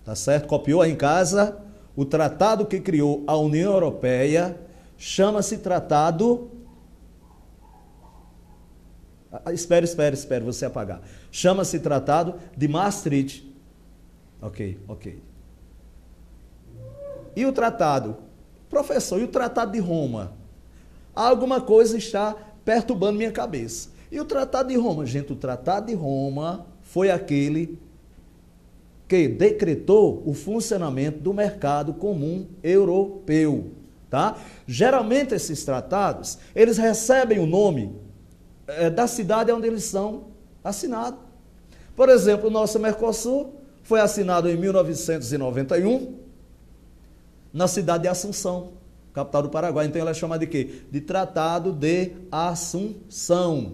tá certo? Copiou aí em casa. O tratado que criou a União Europeia chama-se Tratado... Espere você apagar. Chama-se Tratado de Maastricht. Ok. E o tratado? Professor, e o Tratado de Roma? Alguma coisa está perturbando minha cabeça. E o Tratado de Roma? Gente, o Tratado de Roma foi aquele que decretou o funcionamento do mercado comum europeu, tá? Geralmente esses tratados, eles recebem o nome da cidade onde eles são assinados. Por exemplo, o nosso Mercosul foi assinado em 1991 na cidade de Assunção, capital do Paraguai. Então ela é chamada de quê? De Tratado de Assunção.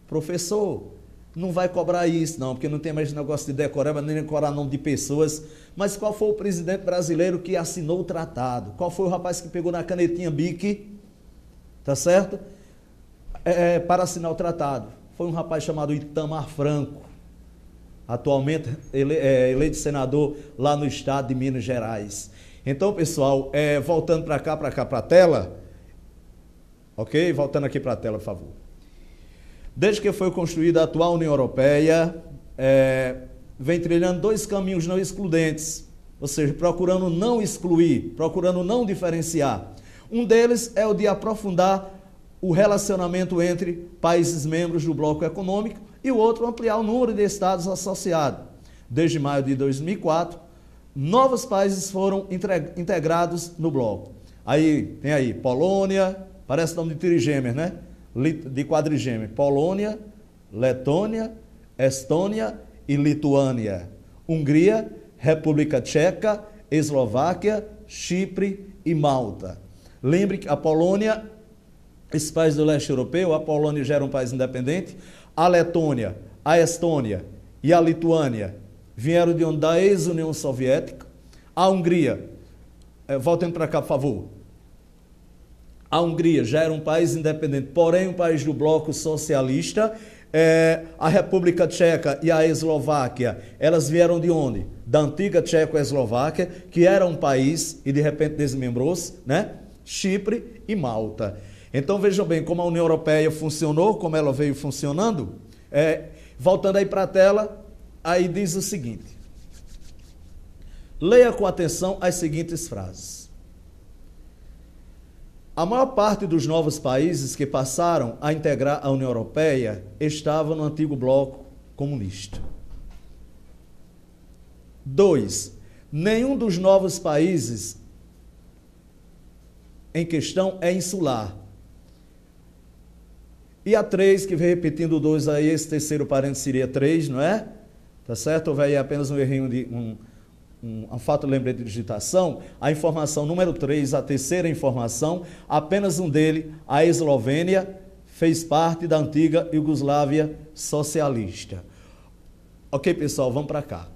Professor, não vai cobrar isso não, porque não tem mais negócio de decorar, mas nem decorar nome de pessoas. Mas qual foi o presidente brasileiro que assinou o tratado? Qual foi o rapaz que pegou na canetinha Bic, tá certo? Para assinar o tratado? Foi um rapaz chamado Itamar Franco, atualmente eleito senador lá no estado de Minas Gerais. Então, pessoal, voltando para cá, para a tela, ok? Voltando aqui para a tela, por favor. Desde que foi construída a atual União Europeia, vem trilhando dois caminhos não excludentes, ou seja, procurando não excluir, procurando não diferenciar. Um deles é o de aprofundar o relacionamento entre países membros do bloco econômico e o outro ampliar o número de estados associados. Desde maio de 2004, novos países foram integrados no bloco. Aí tem aí Polônia, parece nome de trigêmeos, né? De quadrigêmeos. Polônia, Letônia, Estônia e Lituânia. Hungria, República Tcheca, Eslováquia, Chipre e Malta. Lembre que a Polônia, esses países do leste europeu, a Polônia já era um país independente, a Letônia, a Estônia e a Lituânia vieram de onde? Da ex-União Soviética. A Hungria, voltem para cá, por favor. A Hungria já era um país independente, porém um país do bloco socialista. A República Tcheca e a Eslováquia, elas vieram de onde? Da antiga Tchecoslováquia, que era um país e de repente desmembrou-se, né? Chipre e Malta. Então vejam bem como a União Europeia funcionou, como ela veio funcionando. Voltando aí para a tela, aí diz o seguinte: leia com atenção as seguintes frases. A maior parte dos novos países que passaram a integrar a União Europeia estavam no antigo bloco comunista. 2. Nenhum dos novos países em questão é insular. E a 3, que vem repetindo o 2 aí, esse terceiro parênteses seria 3, não é? Tá certo? Houve aí apenas um errinho de um fato lembrete de digitação. A informação número 3, a terceira informação, apenas um dele, a Eslovênia, fez parte da antiga Iugoslávia socialista. Ok, pessoal, vamos para cá.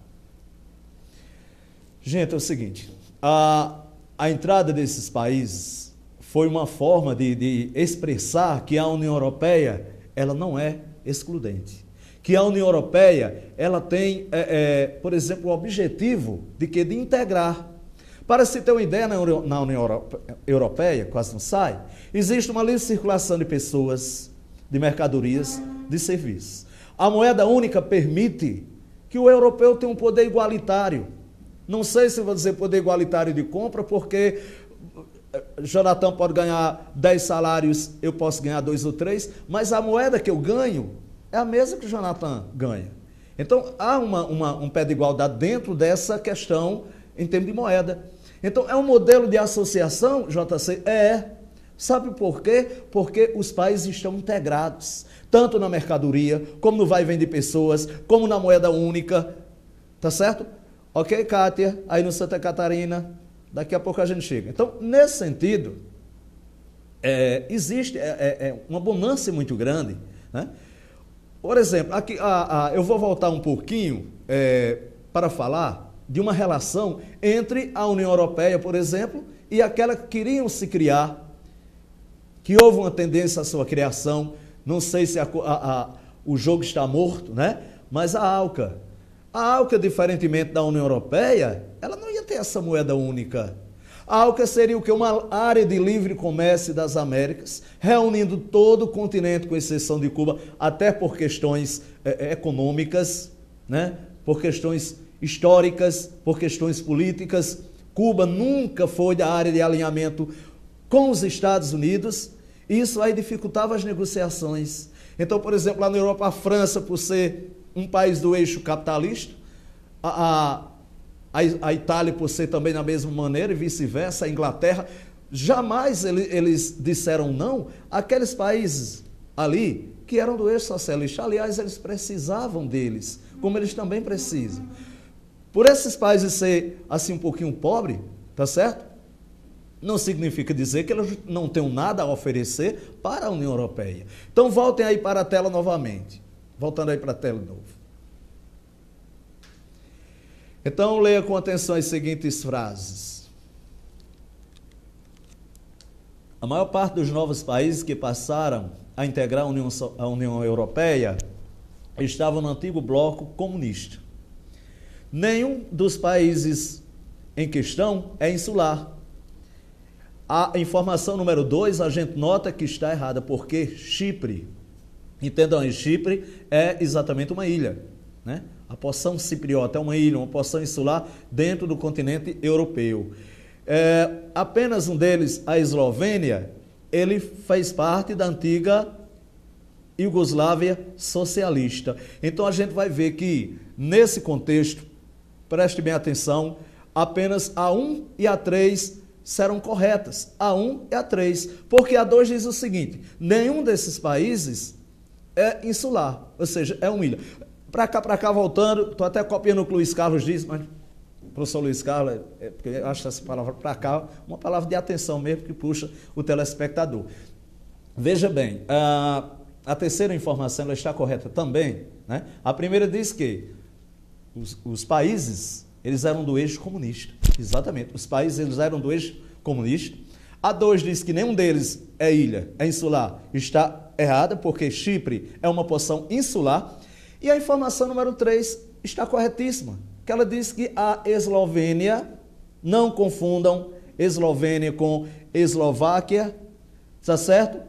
Gente, é o seguinte, a entrada desses países foi uma forma de expressar que a União Europeia, ela não é excludente. Que a União Europeia, ela tem, por exemplo, o objetivo de integrar. Para se ter uma ideia, na União Europeia, quase não sai, existe uma livre circulação de pessoas, de mercadorias, de serviços. A moeda única permite que o europeu tenha um poder igualitário. Não sei se vou dizer poder igualitário de compra, porque Jonathan pode ganhar 10 salários, eu posso ganhar 2 ou 3, mas a moeda que eu ganho é a mesma que o Jonathan ganha. Então, há um pé de igualdade dentro dessa questão em termos de moeda. Então, é um modelo de associação, JC? Sabe por quê? Porque os países estão integrados, tanto na mercadoria, como no vai e vem de pessoas, como na moeda única, tá certo? Ok, Kátia? Aí no Santa Catarina, daqui a pouco a gente chega. Então, nesse sentido, existe uma bonança muito grande, né? Por exemplo, aqui, eu vou voltar um pouquinho para falar de uma relação entre a União Europeia, por exemplo, e aquela que queriam se criar, que houve uma tendência à sua criação, não sei se o jogo está morto, né? Mas a ALCA. A ALCA, diferentemente da União Europeia, ela não ia ter essa moeda única. A ALCA seria o que? Uma área de livre comércio das Américas, reunindo todo o continente, com exceção de Cuba, até por questões econômicas, né? Por questões históricas, por questões políticas. Cuba nunca foi da área de alinhamento com os Estados Unidos, e isso aí dificultava as negociações. Então, por exemplo, lá na Europa, a França, por ser um país do eixo capitalista, a Itália, por ser também da mesma maneira, e vice-versa, a Inglaterra, jamais eles disseram não àqueles países ali que eram do eixo socialista. Aliás, eles precisavam deles, como eles também precisam. Por esses países ser assim um pouquinho pobre, tá certo? Não significa dizer que eles não tenham nada a oferecer para a União Europeia. Então voltem aí para a tela novamente. Voltando aí para a tela de novo. Então leia com atenção as seguintes frases. A maior parte dos novos países que passaram a integrar a União Europeia estavam no antigo bloco comunista. Nenhum dos países em questão é insular. A informação número 2, a gente nota que está errada, porque Chipre, entendam aí, Chipre é exatamente uma ilha, né? A porção cipriota é uma ilha, uma porção insular dentro do continente europeu. Apenas um deles, a Eslovênia, ele fez parte da antiga Iugoslávia socialista. Então a gente vai ver que, nesse contexto, preste bem atenção, apenas a 1 e a 3 serão corretas. A 1 e a 3. Porque a 2 diz o seguinte: nenhum desses países é insular, ou seja, é uma ilha. Para cá, voltando, estou até copiando o que o Luiz Carlos diz, mas o professor Luiz Carlos, porque eu acho essa palavra para cá uma palavra de atenção mesmo, que puxa o telespectador. Veja bem, a terceira informação ela está correta também, né? A primeira diz que os países, eles eram do eixo comunista. Exatamente, os países eles eram do eixo comunista. A 2 diz que nenhum deles é ilha, é insular. Está errada, porque Chipre é uma porção insular. E a informação número 3 está corretíssima, que ela diz que a Eslovênia, não confundam Eslovênia com Eslováquia, está certo?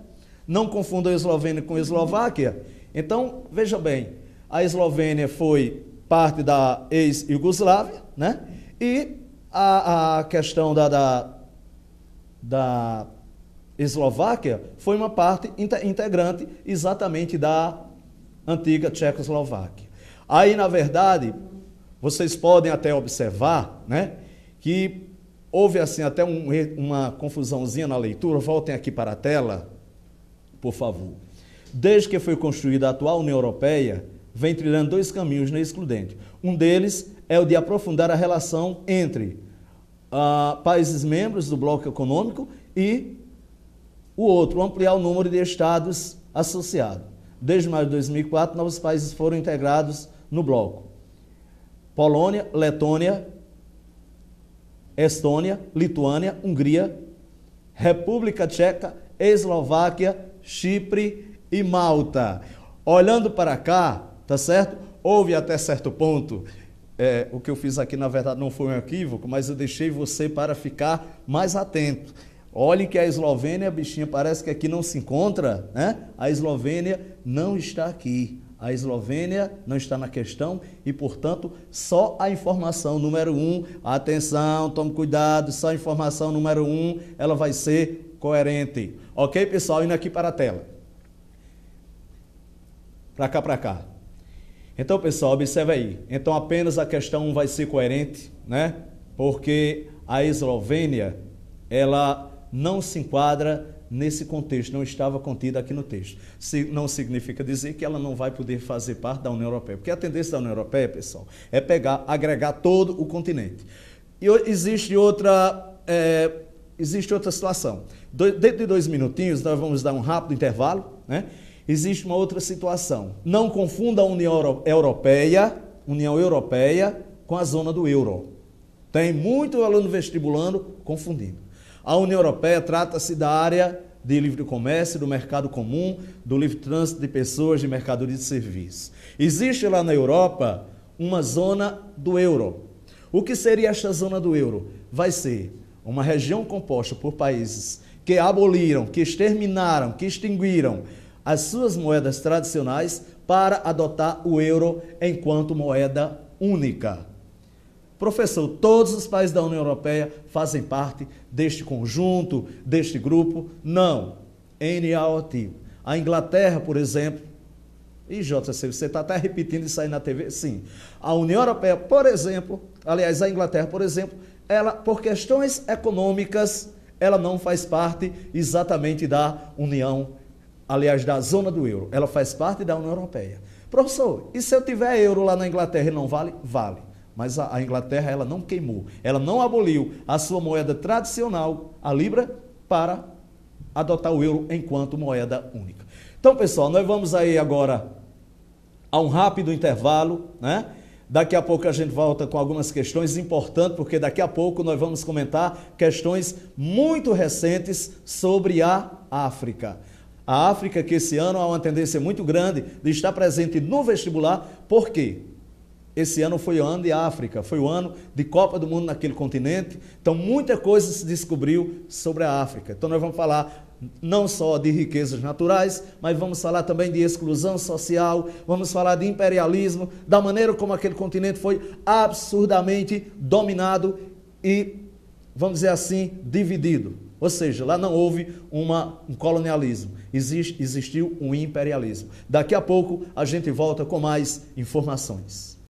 Não confundam Eslovênia com Eslováquia. Então, veja bem, a Eslovênia foi parte da ex-Iugoslávia, né? E a questão da Eslováquia foi uma parte integrante exatamente da antiga Tchecoslováquia. Aí, na verdade, vocês podem até observar, né, que houve assim até uma confusãozinha na leitura. Voltem aqui para a tela, por favor. Desde que foi construída a atual União Europeia, vem trilhando 2 caminhos na excludente. Um deles é o de aprofundar a relação entre países membros do bloco econômico e o outro, ampliar o número de estados associados. Desde maio de 2004, novos países foram integrados no bloco: Polônia, Letônia, Estônia, Lituânia, Hungria, República Tcheca, Eslováquia, Chipre e Malta. Olhando para cá, tá certo? Houve até certo ponto, o que eu fiz aqui na verdade não foi um equívoco, mas eu deixei você para ficar mais atento. Olhem que a Eslovênia, bichinha, parece que aqui não se encontra, né? A Eslovênia não está aqui. A Eslovênia não está na questão e, portanto, só a informação número 1, atenção, tome cuidado, só a informação número 1, ela vai ser coerente. Ok, pessoal? Indo aqui para a tela. Para cá. Então, pessoal, observe aí. Então, apenas a questão 1 vai ser coerente, né? Porque a Eslovênia, ela não se enquadra nesse contexto, não estava contida aqui no texto. Não significa dizer que ela não vai poder fazer parte da União Europeia, porque a tendência da União Europeia, pessoal, é agregar todo o continente. E existe outra situação. Dentro de 2 minutinhos, nós vamos dar um rápido intervalo, né? Existe uma outra situação. Não confunda a União Europeia com a zona do euro. Tem muito aluno vestibulando confundindo. A União Europeia trata-se da área de livre comércio, do mercado comum, do livre trânsito de pessoas, de mercadoria e de serviços. Existe lá na Europa uma zona do euro. O que seria esta zona do euro? Vai ser uma região composta por países que aboliram, que exterminaram, que extinguiram as suas moedas tradicionais para adotar o euro enquanto moeda única. Professor, todos os países da União Europeia fazem parte deste conjunto, deste grupo? Não. NAOT. A Inglaterra, por exemplo, e JC, você está até repetindo isso aí na TV? Sim. A União Europeia, por exemplo, aliás, a Inglaterra, por exemplo, ela, por questões econômicas, ela não faz parte exatamente da União, aliás, da zona do euro. Ela faz parte da União Europeia. Professor, e se eu tiver euro lá na Inglaterra e não vale? Vale. Mas a Inglaterra, ela não queimou, ela não aboliu a sua moeda tradicional, a Libra, para adotar o euro enquanto moeda única. Então, pessoal, nós vamos aí agora a um rápido intervalo, né? Daqui a pouco a gente volta com algumas questões importantes, porque daqui a pouco nós vamos comentar questões muito recentes sobre a África. A África, que esse ano há uma tendência muito grande de estar presente no vestibular, por quê? Esse ano foi o ano de África, foi o ano de Copa do Mundo naquele continente, então muita coisa se descobriu sobre a África. Então nós vamos falar não só de riquezas naturais, mas vamos falar também de exclusão social, vamos falar de imperialismo, da maneira como aquele continente foi absurdamente dominado e, vamos dizer assim, dividido. Ou seja, lá não houve um colonialismo, existiu um imperialismo. Daqui a pouco a gente volta com mais informações.